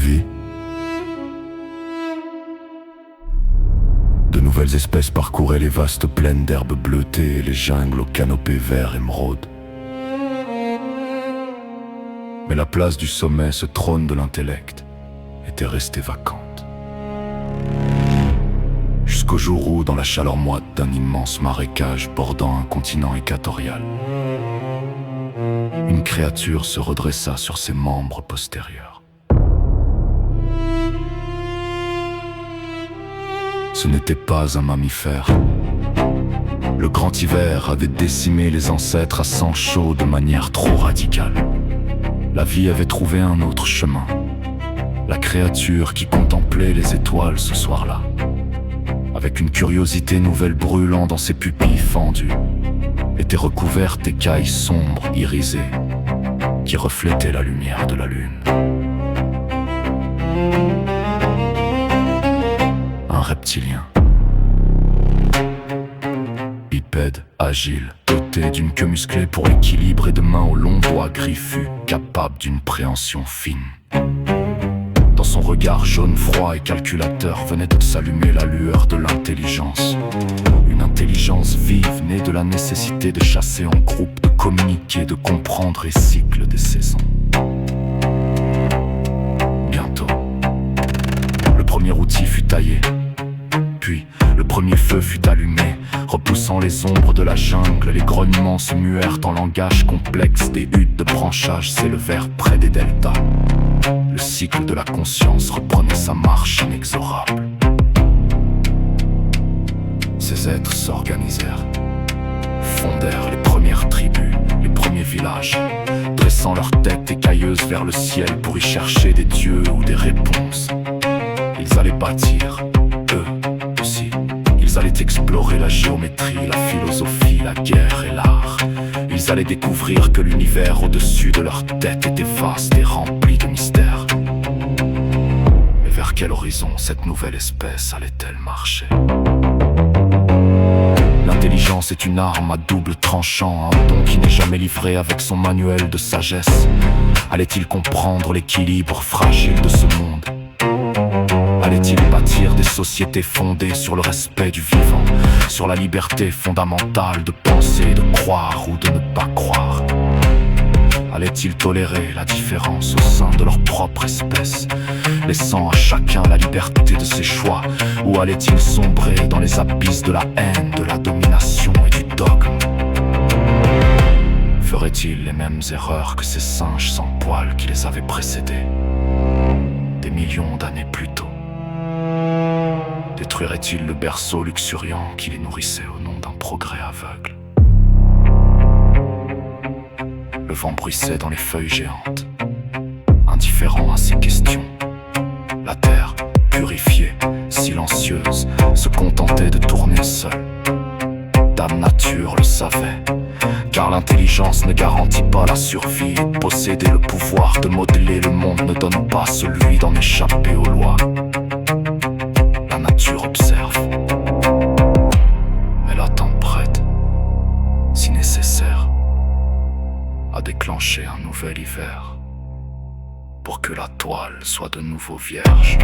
vie. De nouvelles espèces parcouraient les vastes plaines d'herbes bleutées et les jungles aux canopées verts émeraude. Mais la place du sommet, ce trône de l'intellect, était restée vacante. Jusqu'au jour où, dans la chaleur moite d'un immense marécage bordant un continent équatorial, une créature se redressa sur ses membres postérieurs. Ce n'était pas un mammifère. Le grand hiver avait décimé les ancêtres à sang chaud de manière trop radicale. La vie avait trouvé un autre chemin. La créature qui contemplait les étoiles ce soir-là, avec une curiosité nouvelle brûlant dans ses pupilles fendues, était recouverte d'écailles sombres, irisées, qui reflétaient la lumière de la lune. Un reptilien. Bipède, agile, doté d'une queue musclée pour l'équilibre et de mains aux longs doigts griffus, capable d'une préhension fine. Dans son regard jaune froid et calculateur venait de s'allumer la lueur de l'intelligence. Une intelligence vive née de la nécessité de chasser en groupe, de communiquer, de comprendre les cycles des saisons. Bientôt, le premier outil fut taillé. Puis, le premier feu fut allumé, repoussant les ombres de la jungle. Les grognements se muèrent en langage complexe. Des huttes de branchage s'élevèrent près des deltas. Le cycle de la conscience reprenait sa marche inexorable. Ces êtres s'organisèrent, fondèrent les premières tribus, les premiers villages, dressant leurs têtes écailleuses vers le ciel pour y chercher des dieux ou des réponses. Ils allaient bâtir, eux aussi. Ils allaient explorer la géométrie, la philosophie, la guerre et l'art. Ils allaient découvrir que l'univers au-dessus de leur tête était vaste et rempli de mystères. Mais vers quel horizon cette nouvelle espèce allait-elle marcher? L'intelligence est une arme à double tranchant, un don qui n'est jamais livré avec son manuel de sagesse. Allait-il comprendre l'équilibre fragile de ce monde? Allait-il bâtir des sociétés fondées sur le respect du vivant, sur la liberté fondamentale de penser, de croire ou de ne pas croire? Allait-il tolérer la différence au sein de leur propre espèce, laissant à chacun la liberté de ses choix? Ou allait-il sombrer dans les abysses de la haine, de la domination et du dogme? Ferait-il les mêmes erreurs que ces singes sans poils qui les avaient précédés, des millions d'années plus tôt? Détruirait-il le berceau luxuriant qui les nourrissait au nom d'un progrès aveugle? Le vent bruissait dans les feuilles géantes, indifférent à ces questions. La terre, purifiée, silencieuse, se contentait de tourner seule. Dame Nature le savait, car l'intelligence ne garantit pas la survie. Posséder le pouvoir de modeler le monde ne donne pas celui d'en échapper aux lois. La nature observe. Elle attend prête, si nécessaire, à déclencher un nouvel hiver, pour que la toile soit de nouveau vierge.